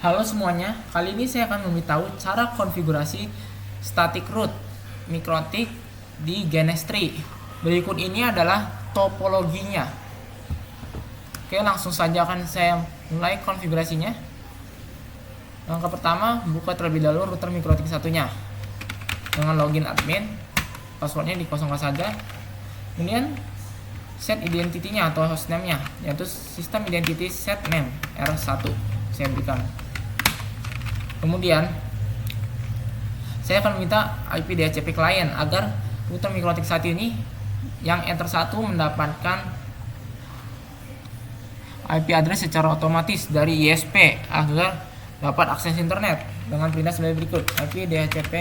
Halo semuanya, kali ini saya akan memberitahu cara konfigurasi static root mikrotik di GNS3. Berikut ini adalah topologinya. Oke, langsung saja akan saya mulai konfigurasinya. Langkah pertama, buka terlebih dahulu router mikrotik satunya dengan login admin, passwordnya dikosongkan saja. Kemudian set identity-nya atau hostname-nya, yaitu sistem identity set name R1 saya berikan. Kemudian saya akan minta IP DHCP client agar router mikrotik 1 ini yang enter 1 mendapatkan IP address secara otomatis dari ISP agar dapat akses internet dengan perintah sebagai berikut: IP DHCP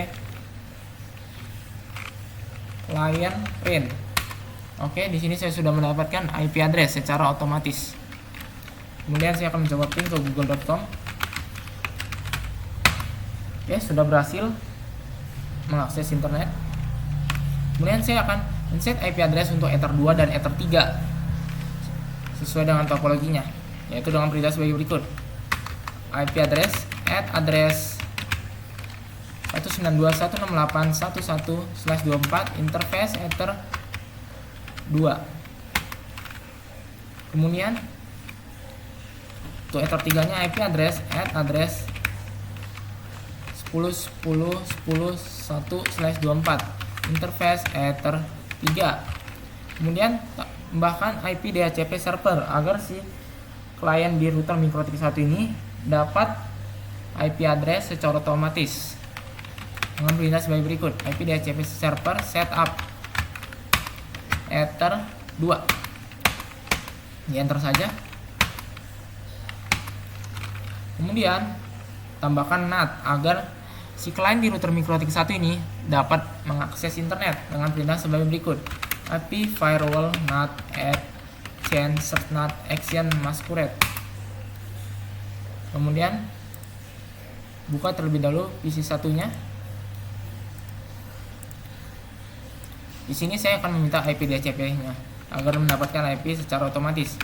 client print. Oke, di sini saya sudah mendapatkan IP address secara otomatis. Kemudian saya akan mencoba ping ke google.com. Oke, sudah berhasil mengakses internet. Kemudian saya akan men-set IP address untuk Ether 2 dan Ether 3 sesuai dengan topologinya, yaitu dengan perintah sebagai berikut: IP address address 192.168.1.1/24 interface Ether 2. Kemudian untuk Ether 3 nya IP address address 10.10.10.1/24 interface Ether 3. Kemudian tambahkan IP DHCP server agar si klien di router mikrotik 1 ini dapat IP address secara otomatis dengan perintah sebagai berikut: IP DHCP server setup Ether 2. Di enter saja. Kemudian tambahkan NAT agar si klien di router mikrotik 1 ini dapat mengakses internet dengan perintah sebagai berikut: IP firewall NAT add chain search NAT action masquerade. Kemudian buka terlebih dahulu PC satunya. Di sini saya akan meminta IP DHCP-nya agar mendapatkan IP secara otomatis.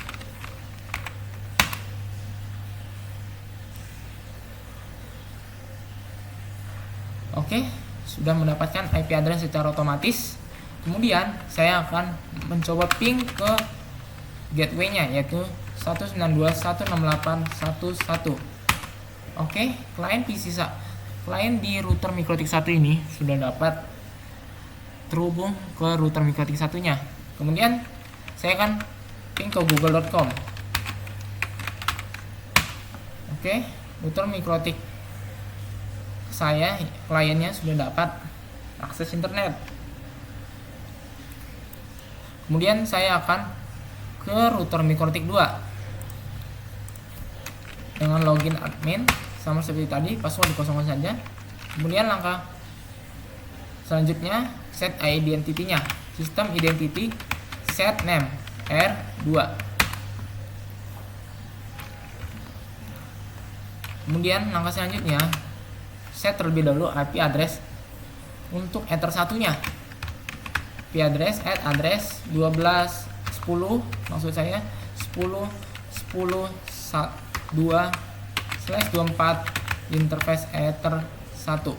Oke, sudah mendapatkan IP address secara otomatis. Kemudian saya akan mencoba ping ke gateway-nya, yaitu 192.168.1.1. Oke, klien di router mikrotik 1 ini sudah dapat terhubung ke router mikrotik satunya. Kemudian saya akan ping ke google.com. Oke, router mikrotik saya kliennya sudah dapat akses internet. Kemudian saya akan ke router mikrotik 2 dengan login admin sama seperti tadi, password dikosongkan saja. Kemudian langkah selanjutnya set identity-nya, sistem identity set name R2. Kemudian langkah selanjutnya set terlebih dahulu IP address untuk Ether 1-nya. IP address address 12.10 maksud saya 10.10.2/24 interface Ether 1.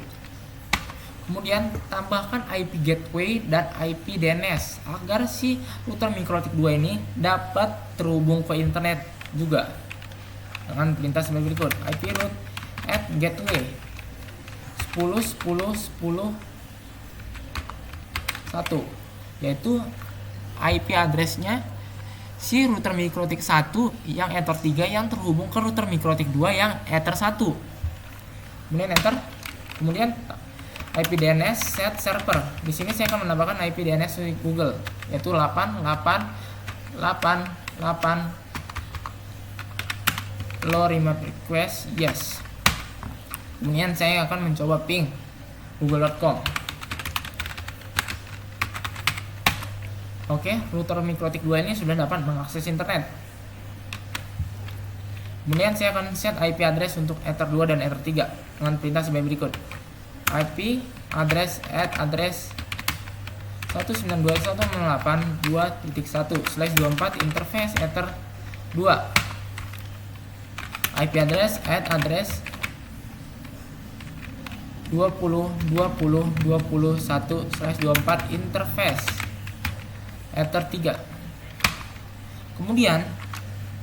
Kemudian tambahkan IP gateway dan IP DNS agar si router mikrotik 2 ini dapat terhubung ke internet juga dengan perintah sebagai berikut: IP root gateway 10.10.10.1, yaitu IP addressnya si router mikrotik 1 yang Ether 3 yang terhubung ke router mikrotik 2 yang Ether 1. Kemudian enter. Kemudian IP DNS set server. Di sini saya akan menambahkan IP DNS dari Google, yaitu 8888 low remote request yes. Kemudian saya akan mencoba ping google.com. Oke, router mikrotik 2 ini sudah dapat mengakses internet. Kemudian saya akan set IP address untuk Ether 2 dan Ether 3 dengan perintah sebagai berikut: IP address address 192.168.2.1/24 interface Ether 2. IP address @address 20.20.21/24 interface ether 3. Kemudian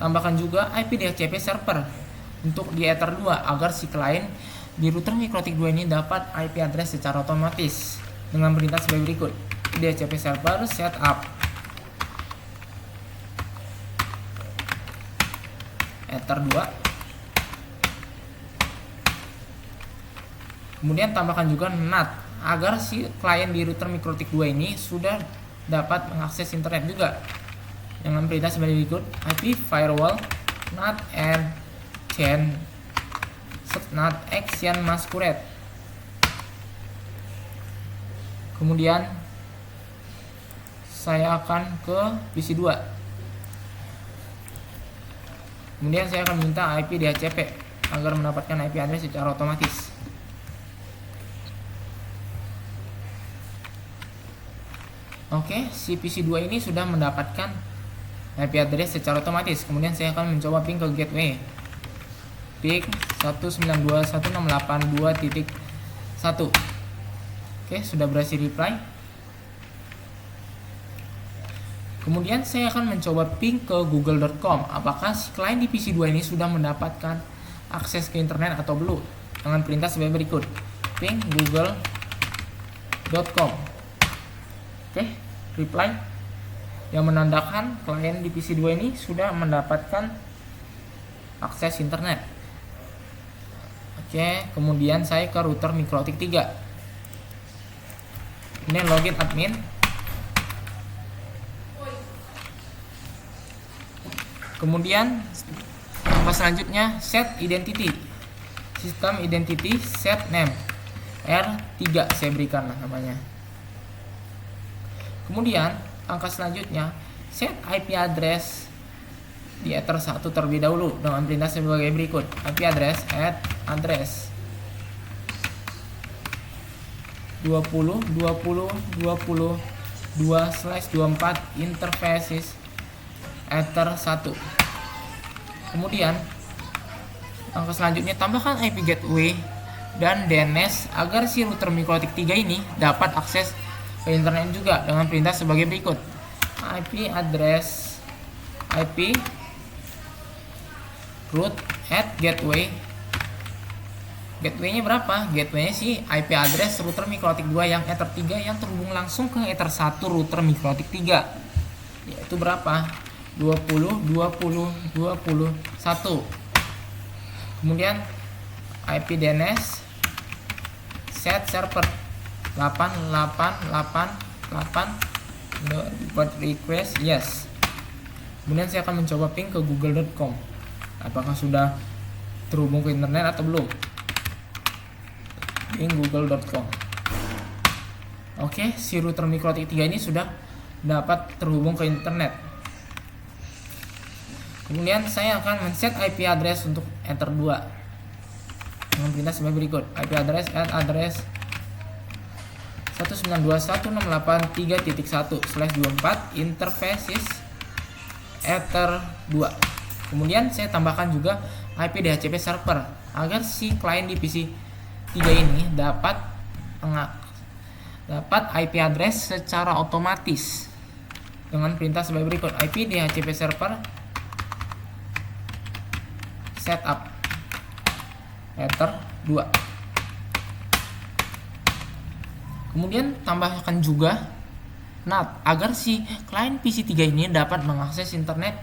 tambahkan juga IP DHCP server untuk di ether 2 agar si klien di router MikroTik 2 ini dapat IP address secara otomatis dengan perintah sebagai berikut. DHCP server setup ether 2. Kemudian tambahkan juga NAT agar si klien di router MikroTik 2 ini sudah dapat mengakses internet juga dengan perintah sebagai berikut. IP firewall NAT and chain NAT action masquerade. Kemudian saya akan ke PC 2. Kemudian saya akan minta IP DHCP agar mendapatkan IP address secara otomatis. Oke, si PC 2 ini sudah mendapatkan IP address secara otomatis. Kemudian saya akan mencoba ping ke gateway. Ping 192.168.2.1. Oke, sudah berhasil reply. Kemudian saya akan mencoba ping ke google.com. Apakah si klien di PC 2 ini sudah mendapatkan akses ke internet atau belum? Dengan perintah sebagai berikut. Ping google.com. Oke, reply yang menandakan klien di PC 2 ini sudah mendapatkan akses internet. Oke, kemudian saya ke router MikroTik 3. Ini login admin. Kemudian selanjutnya set identity, sistem identity set name R3 saya berikan namanya. Kemudian angka selanjutnya set IP address di ether 1 terlebih dahulu dengan perintah sebagai berikut. IP address @address 20.20.20.2/24 interfaces ether 1. Kemudian angka selanjutnya tambahkan IP gateway dan DNS agar si router MikroTik 3 ini dapat akses ke internet juga dengan perintah sebagai berikut. IP address IP root @gateway. Gateway-nya berapa? Gateway-nya sih IP address router MikroTik 2 yang ether 3 yang terhubung langsung ke ether 1 router MikroTik 3. Yaitu berapa? 20.20.21. Kemudian IP DNS set server 8888 buat request yes. Kemudian saya akan mencoba ping ke google.com. Apakah sudah terhubung ke internet atau belum? Ping google.com. Oke, si router MikroTik 3 ini sudah dapat terhubung ke internet. Kemudian saya akan men-set IP address untuk ether 2 dengan perintah sebagai berikut. IP address @address 192.168.3.1/24 interfaces ether 2. Kemudian saya tambahkan juga IP DHCP server agar si klien di PC 3 ini dapat IP address secara otomatis dengan perintah sebagai berikut. IP DHCP server setup ether 2. Kemudian tambahkan juga NAT agar si klien PC 3 ini dapat mengakses internet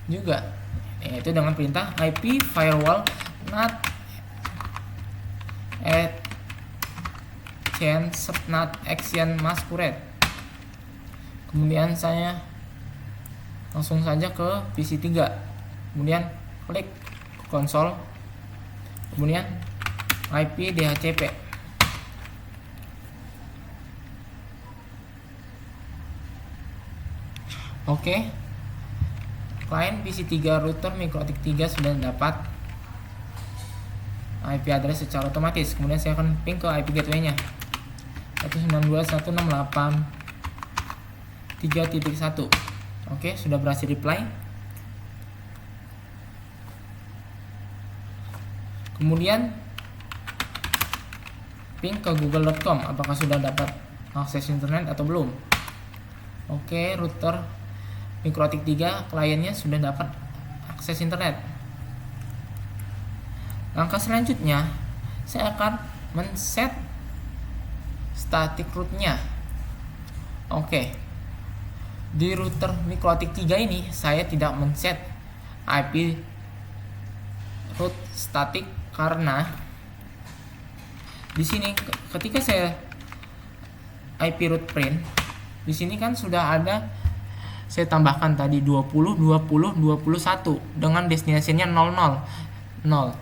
juga, yaitu dengan perintah IP firewall NAT chain NAT action masquerade. Kemudian saya langsung saja ke PC 3. Kemudian klik konsol. Kemudian IP DHCP. Oke, klien PC 3 router MikroTik 3 sudah dapat IP address secara otomatis. Kemudian saya akan ping ke IP gateway-nya 192.168.3.1. Oke, sudah berhasil reply. Kemudian ping ke google.com, apakah sudah dapat akses internet atau belum. Oke, router MikroTik 3 kliennya sudah dapat akses internet. Langkah selanjutnya saya akan men-set static root-nya. Oke, di router MikroTik 3 ini saya tidak men-set IP root static karena di sini ketika saya IP root print, di sini kan sudah ada, saya tambahkan tadi 20 20 21 dengan destinasinya 0/0.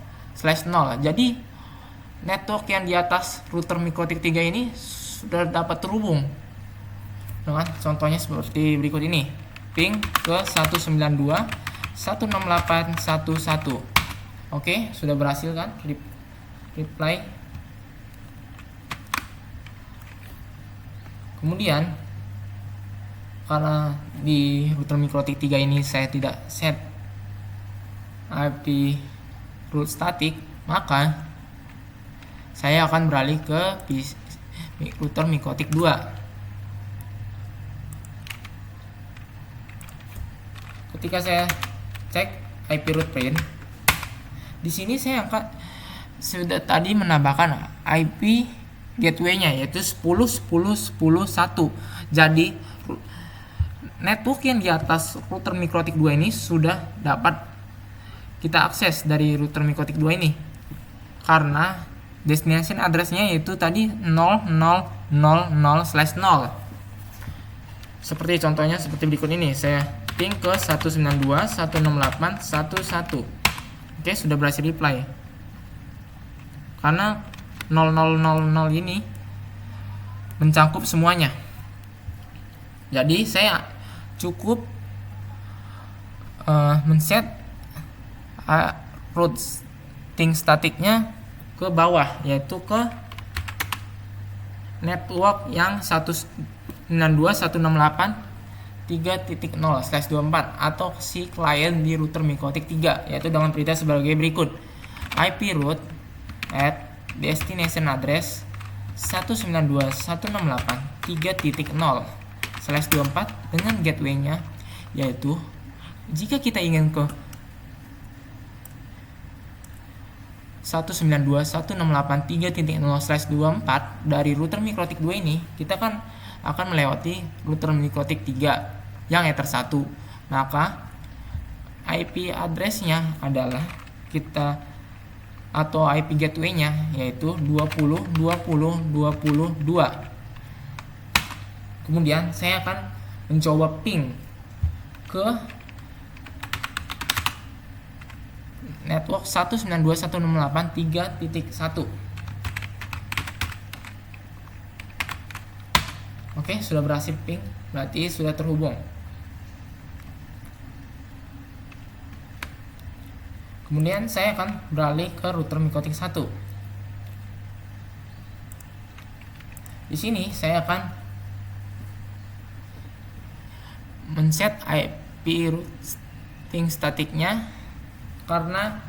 Jadi network yang di atas router MikroTik 3 ini sudah dapat terhubung dengan contohnya seperti berikut ini. Ping ke 192.168.1.1. Oke, sudah berhasil kan? Reply. Kemudian karena di router MikroTik 3 ini saya tidak set IP root static, maka saya akan beralih ke router MikroTik 2. Ketika saya cek IP root print, di sini saya akan sudah tadi menambahkan IP gateway-nya yaitu 10.10.10.1. Jadi network yang di atas router MikroTik 2 ini sudah dapat kita akses dari router MikroTik 2 ini karena destination address-nya yaitu tadi 0.0.0/0. Seperti contohnya seperti berikut ini, saya ping ke 192.168.1.1. Oke, sudah berhasil reply. Karena 0000 ini mencakup semuanya. Jadi saya cukup men-set routing statiknya ke bawah, yaitu ke network yang 192.168.3.0/24 atau si klien di router MikroTik 3, yaitu dengan perintah sebagai berikut: IP root at destination address 192.168.3.0/24 dengan gateway-nya, yaitu jika kita ingin ke 192.168.3.0/24 dari router MikroTik 2 ini, kita kan akan melewati router MikroTik 3 yang ether 1. Maka IP address-nya adalah kita atau IP gateway-nya yaitu 20.20.22. Kemudian saya akan mencoba ping ke network 192.168.3.1. Oke, sudah berhasil ping, berarti sudah terhubung. Kemudian saya akan beralih ke router MikroTik 1. Di sini saya akan men-set IP routing statiknya karena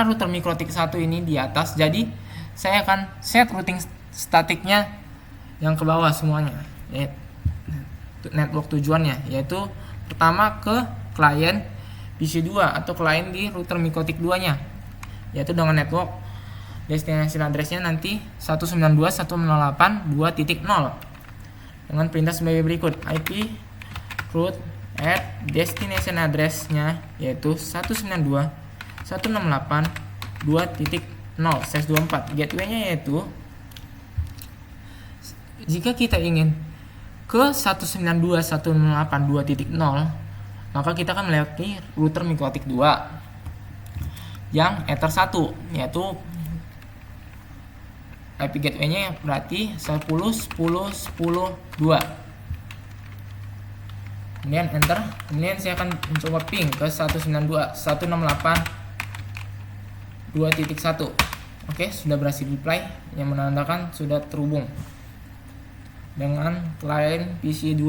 router MikroTik 1 ini di atas, jadi saya akan set routing statiknya yang ke bawah semuanya, yaitu network tujuannya, yaitu pertama ke klien PC2 atau klien di router MikroTik 2 nya, yaitu dengan network destination address-nya nanti 192.168.2.0 dengan perintah sebagai berikut: IP root at destination address-nya yaitu 192.168.2.0/24. Gateway-nya yaitu jika kita ingin ke 192.168.2.0, maka kita akan melewati router MikroTik 2 yang ether 1, yaitu IP gateway-nya berarti 10.10.10.2. Kemudian enter. Kemudian saya akan mencoba ping ke 192.168.2.1. Oke, sudah berhasil reply yang menandakan sudah terhubung dengan klien PC2.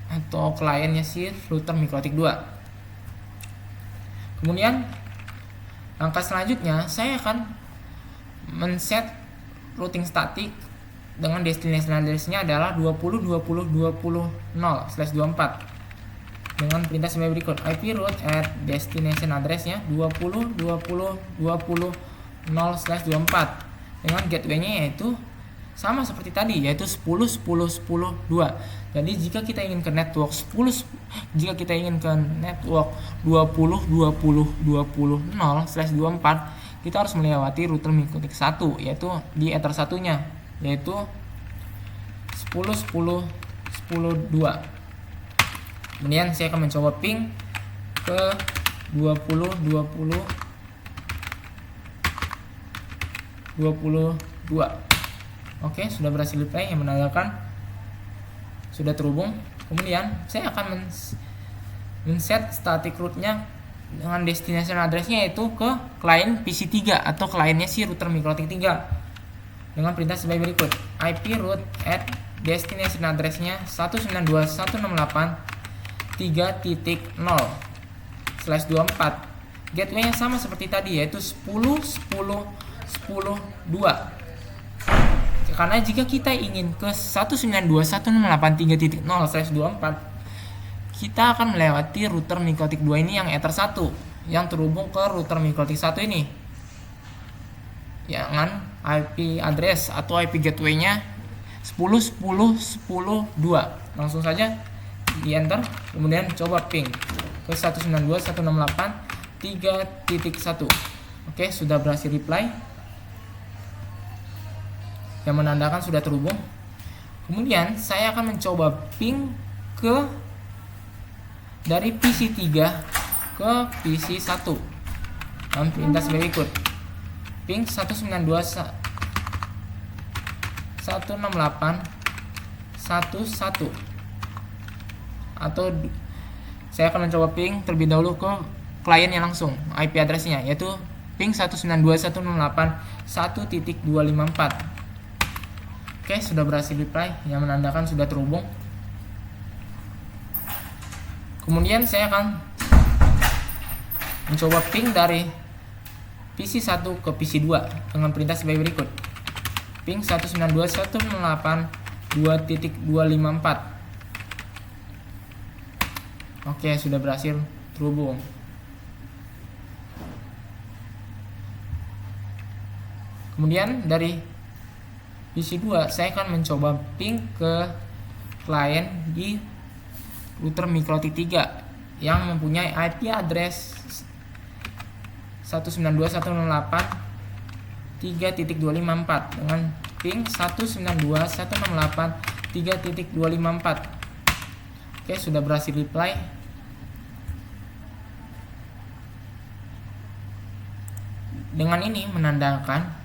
atau kliennya si router MikroTik 2. Kemudian langkah selanjutnya saya akan men-set routing statik dengan destination address-nya adalah 20.20.20.0/24 dengan perintah sebagai berikut: IP route at destination address-nya 20.20.20.0/24 dengan gateway-nya yaitu sama seperti tadi, yaitu 10.10.10.2. Jadi jika kita ingin ke network 20.20.20.0/24 kita harus melewati router MikroTik 1, yaitu di ether satunya, yaitu 10.10.10.2. Kemudian saya akan mencoba ping ke 20.20.20.2. Oke, sudah berhasil reply yang menandakan sudah terhubung. Kemudian saya akan men-set static route-nya dengan destination address-nya yaitu ke klien PC3 atau kliennya si router MikroTik 3 dengan perintah sebagai berikut: IP route at destination address-nya 192.168.3.0/24. Gateway-nya sama seperti tadi, yaitu 10.10.10.2. Karena jika kita ingin ke 192.168.3.0/24 kita akan melewati router MikroTik 2 ini yang ether 1 yang terhubung ke router MikroTik 1 ini dengan IP address atau IP gateway-nya 10.10.10.2. Langsung saja di enter, kemudian coba ping ke 192.168.3.1. Oke, sudah berhasil reply yang menandakan sudah terhubung. Kemudian saya akan mencoba ping ke dari PC3 ke PC1 dengan perintah sebagai berikut: ping 192.168.1.1, atau saya akan mencoba ping terlebih dahulu ke kliennya langsung, IP address-nya yaitu ping 192.168.1.254. Oke, sudah berhasil reply yang menandakan sudah terhubung. Kemudian saya akan mencoba ping dari PC1 ke PC2 dengan perintah sebagai berikut: ping 192.168.2.254. Oke, sudah berhasil terhubung. Kemudian dari PC2 saya akan mencoba ping ke klien di router MikroTik 3 yang mempunyai IP address 192.168.3.254 dengan ping 192.168.3.254. Oke, sudah berhasil reply. Dengan ini menandakan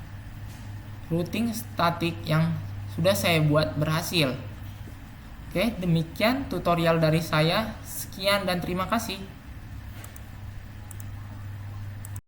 routing statik yang sudah saya buat berhasil. Oke, demikian tutorial dari saya. Sekian dan terima kasih.